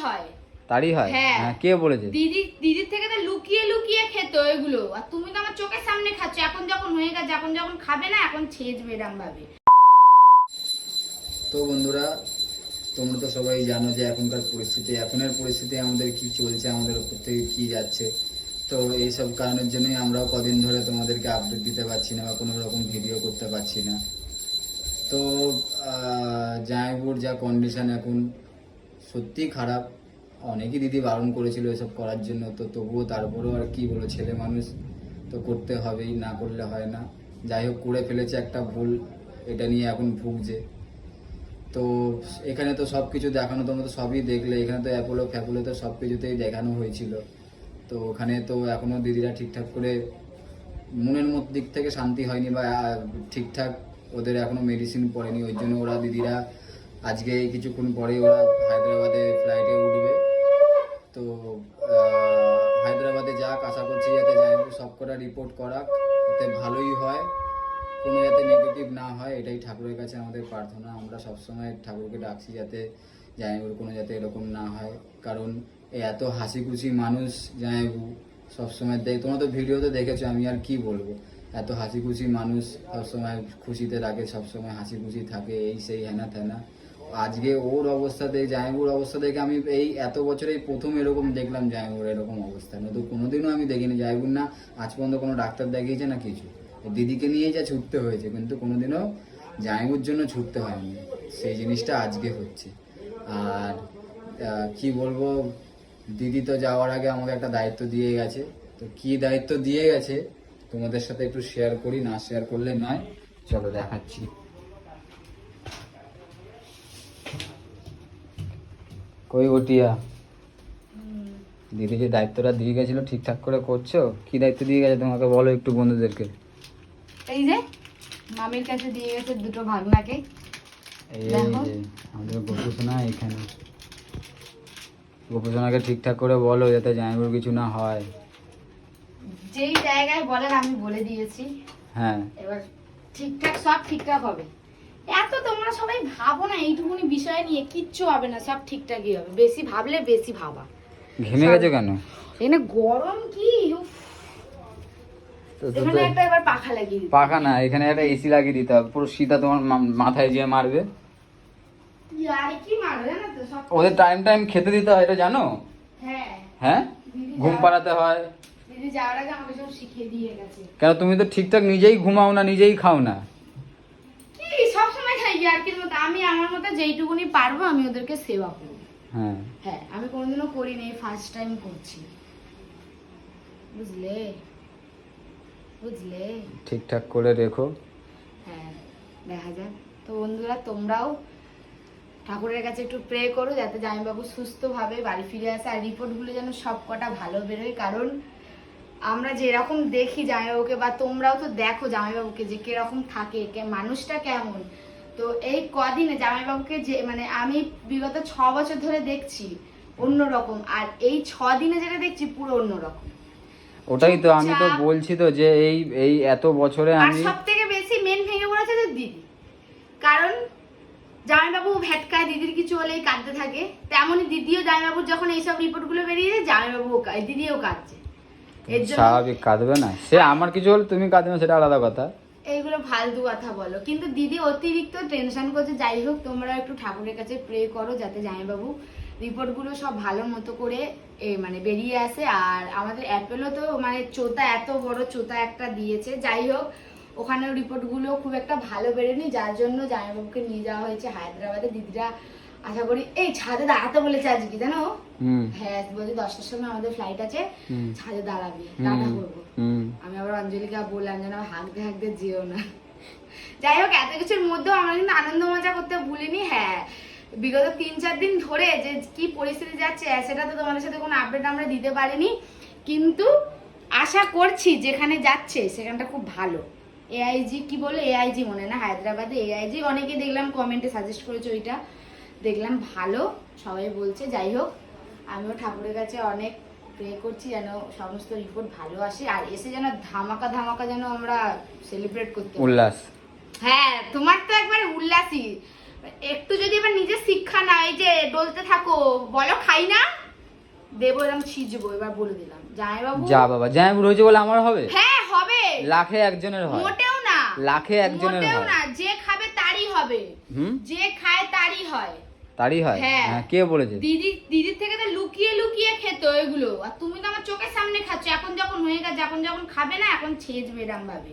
হয়। তারই হয়? হ্যাঁ, কে বলেছে? দিদির থেকে তো লুকিয়ে লুকিয়ে খেত এগুলো, আর তুমি তো আমার চোখের সামনে খাচ্ছ। এখন যখন হয়ে গেছে, এখন যখন খাবে না, এখন ছেঁচবে এরম ভাবে। তো বন্ধুরা, তোমরা তো সবাই জানো যে এখনকার পরিস্থিতি, এখনের পরিস্থিতি আমাদের কি চলছে, আমাদের উপর থেকে কি যাচ্ছে। তো এইসব কারণের জন্যই আমরাও কদিন ধরে তোমাদেরকে আপডেট দিতে পারছি না বা কোনো রকম ভিডিও করতে পারছি না। তো জামাইবাবুর যা কন্ডিশন এখন সত্যিই খারাপ। অনেকই দিদি বারণ করেছিল এসব করার জন্য, তো তবুও তারপরেও আর কি বলো, ছেলে মানুষ তো করতে হবেই, না করলে হয় না। যাই হোক, করে ফেলেছে একটা ভুল, এটা নিয়ে এখন ভুগছে। তো এখানে তো সব কিছু দেখানো, তোমরা তো সবই দেখলে, এখানে তো অ্যাপোলো ফ্যাপোলো তো সব কিছুতেই দেখানো হয়েছিল। তো ওখানে তো এখনও দিদিরা ঠিকঠাক করে মনের মধ্যে দিক থেকে শান্তি হয়নি, বা ঠিকঠাক ওদের এখনও মেডিসিন পড়েনি। ওই জন্য ওরা দিদিরা আজকে কিছুক্ষণ পরে ওরা হায়দ্রাবাদে ফ্লাইটে উঠবে। তো হায়দ্রাবাদে যাক, আশা করছি যাতে জামাইবাবু সব কটা রিপোর্ট করাক, যাতে ভালোই হয়, কোনো যাতে নেগেটিভ না হয়, এটাই ঠাকুরের কাছে আমাদের প্রার্থনা। আমরা সবসময় ঠাকুরকে ডাকছি যাতে জামাইবাবুর কোনো যাতে এরকম না হয়। কারণ এত হাসি খুশি মানুষ জামাইবাবু, সবসময় তোমরা তো ভিডিওতে দেখেছো, আমি আর কি বলবো। এত হাসি খুশি মানুষ, সবসময় খুশিতে রাখে, সবসময় হাসি খুশি থাকে, এই সেই হেনা তেনা। আজকে ওর অবস্থাতে, জামাইবাবুর অবস্থা দেখে আমি এই এত বছরেই প্রথম এরকম দেখলাম জামাইবাবুর এরকম অবস্থা। নতুন কোনোদিনও আমি দেখিনি জামাইবাবুর, না আজ পর্যন্ত কোনো ডাক্তার দেখিয়েছে না কিছু। দিদিকে নিয়েই যা ছুটতে হয়েছে, কিন্তু কোনোদিনও জামাইবাবুর জন্য ছুটতে হয়নি। সেই জিনিসটা আজকে হচ্ছে। আর কি বলবো, দিদি তো যাওয়ার আগে আমাকে একটা দায়িত্ব দিয়ে গেছে। তো কি দায়িত্ব দিয়ে গেছে তোমাদের সাথে একটু শেয়ার করি, না শেয়ার করলে নয়। চলো দেখাচ্ছি। কই গটিয়া, দিদি যে দায়িত্বটা দিয়ে গেছিল ঠিকঠাক করে করছো? কি দায়িত্ব দিয়ে গেছে তোমাকে বলো একটু বন্ধুদেরকে। এই যে মামির কাছে দিয়ে গেছে দুটো ভাগনাকে। এই যে আমাদের গোপুসোনা এখানে, গোপুসোনাকে ঠিকঠাক করে বলো যাতে জামাইবাবুর কিছু না হয়। যেই জায়গায় বলেন আমি বলে দিয়েছি। হ্যাঁ, এবার ঠিকঠাক সব ঠিকঠাক হবে। এত তোমরা সবাই ভাবো না, এইটুকুনি বিষয় নিয়ে কিচ্ছু হবে না, সব ঠিকঠাকই হবে। বেশি ভাবলে বেশি ভাবা। ঘেমে গেছো কেন? এখানে গরম কি, এখানে একটা এবার পাখা লাগিয়ে দিতে। পাখা না, এখানে একটা এসি লাগিয়ে দিতে হবে, পুরো শীতা তোমার মাথায় যে মারবে। আর কি মারবে না তো, সব ওদের টাইম টাইম খেতে দিতে হয়, এটা জানো? হ্যাঁ হ্যাঁ, ঘুম পাড়াতে হয়। দিদি যাওয়ার আগে আমাকে সব শিখিয়ে দিয়ে গেছে। কেন তুমি তো ঠিকঠাক নিজেই ঘুমাও না, নিজেই খাও না? কি সব সময় খাই আর কি মতো, আমি আমার মতো যেইটুকুনি পারবো আমি ওদেরকে সেবা করব। হ্যাঁ হ্যাঁ, আমি কোনোদিনও করিনি, ফার্স্ট টাইম করছি, বুঝলে বুঝলে। ঠিকঠাক করে রেখো। হ্যাঁ, দেখা যাক। তো বন্ধুরা, তোমরাও ঠাকুরের কাছে একটু প্রে করো যাতে জামাইবাবু সুস্থভাবে বাড়ি ফিরে আসে, আর রিপোর্টগুলো যেন সব কটা ভালো বেরোয়। কারণ আমরা যেরকম দেখি জামাইবাবুকে, বা তোমরাও তো দেখো জামাইবাবুকে যে কিরকম থাকে, মানুষটা কেমন। তো এই কদিনে জামাইবাবুকে যে মানে আমি বিগত 6 বছর ধরে দেখছি অন্যরকম, আর এই 6 দিনে যেটা দেখছি পুরো অন্যরকম। ওটাই তো আমি তো বলছি তো যে এই এই এত বছরে আর আমি সবথেকে বেশি মেন ভেঙে পড়েছে যে দিদি। কারণ জামাইবাবু ভেটকায়, দিদির কিছু হলেই কাঁদতে থাকে। তেমনই দিদিও, জামাইবাবুর যখন এইসব রিপোর্টগুলো বেরিয়ে যায় জামাইবাবুও দিদিও কাঁদছে। এর জন্য স্বাভাবিক কাঁদবে না, সে আমার কিছু হলে তুমি কাঁদবে সেটা আলাদা কথা। এইগুলো ফালতু কথা বলো, কিন্তু দিদি অতিরিক্ত টেনশন করছে। যাই হোক, তোমরা একটু ঠাকুরের কাছে প্রে করো যাতে জামাইবাবু রিপোর্টগুলো সব ভালো মতো করে মানে বেরিয়ে আসে। আর আমাদের অ্যাপেলও তো মানে চোতা, এত বড় চোতা একটা দিয়েছে। যাই হোক, ওখানেও রিপোর্টগুলো খুব একটা ভালো বেরোয়নি, যার জন্য জামাইবাবুকে নিয়ে যাওয়া হয়েছে হায়দ্রাবাদে। দিদিরা আশা করি এই ছাদে দাঁড়াতে বলেছে আজকে, জানো? হ্যাঁ, বলছি 10টার সময় আমাদের ফ্লাইট আছে, ছাদে দাঁড়াবি, টাটা করবো। আমি আবার অঞ্জলিকে বললাম যেন হাঁকতে হাঁকতে যেও না। যাই হোক, এত কিছুর মধ্যেও আমরা কিন্তু আনন্দ মজা করতে ভুলিনি। হ্যাঁ, বিগত 3-4 দিন ধরে যে কি পরিস্থিতি যাচ্ছে সেটা তো তোমাদের সাথে কোনো আপডেট আমরা দিতে পারিনি, কিন্তু আশা করছি যেখানে যাচ্ছে সেখানটা খুব ভালো। এআইজি কি বলে, এআইজি মনে না, হায়দ্রাবাদে এআইজি। অনেকে দেখলাম কমেন্টে সাজেস্ট করেছে, ওইটা দেখলাম ভালো, সবাই বলছে। যাই হোক, আমিও ঠাকুরের কাছে অনেক প্রে করছি যেন সমস্ত রিপোর্ট ভালো আসে, আর এসে যেন ধামাকা ধামাকা যেন আমরা সেলিব্রেট করতে উল্লাস। হ্যাঁ, তোমার তো একবার উল্লাসই, একটু যদি এবার নিজে শিক্ষা না, এই যে ডলতে থাকো, বলো খাই না, দেবো এরকম ছিজবো, এবার বলে দিলাম জামাইবাবু। যা বাবা, জামাইবাবু রয়েছে বলে আমার হবে? হ্যাঁ হবে, লাখে একজনের হয়। মোটেও না, লাখে একজনের মোটেও হয়। না, যে খাবে তারই হবে, যে খায় তারই হয়। তারই হয়? হ্যাঁ। কে বলেছে? দিদির থেকে তো লুকিয়ে লুকিয়ে খেতো এগুলো, আর তুমি তো আমার চোখের সামনে খাচ্ছ। এখন যখন হয়ে গেছে, যখন খাবে না, এখন ছেজবে এরম ভাবে।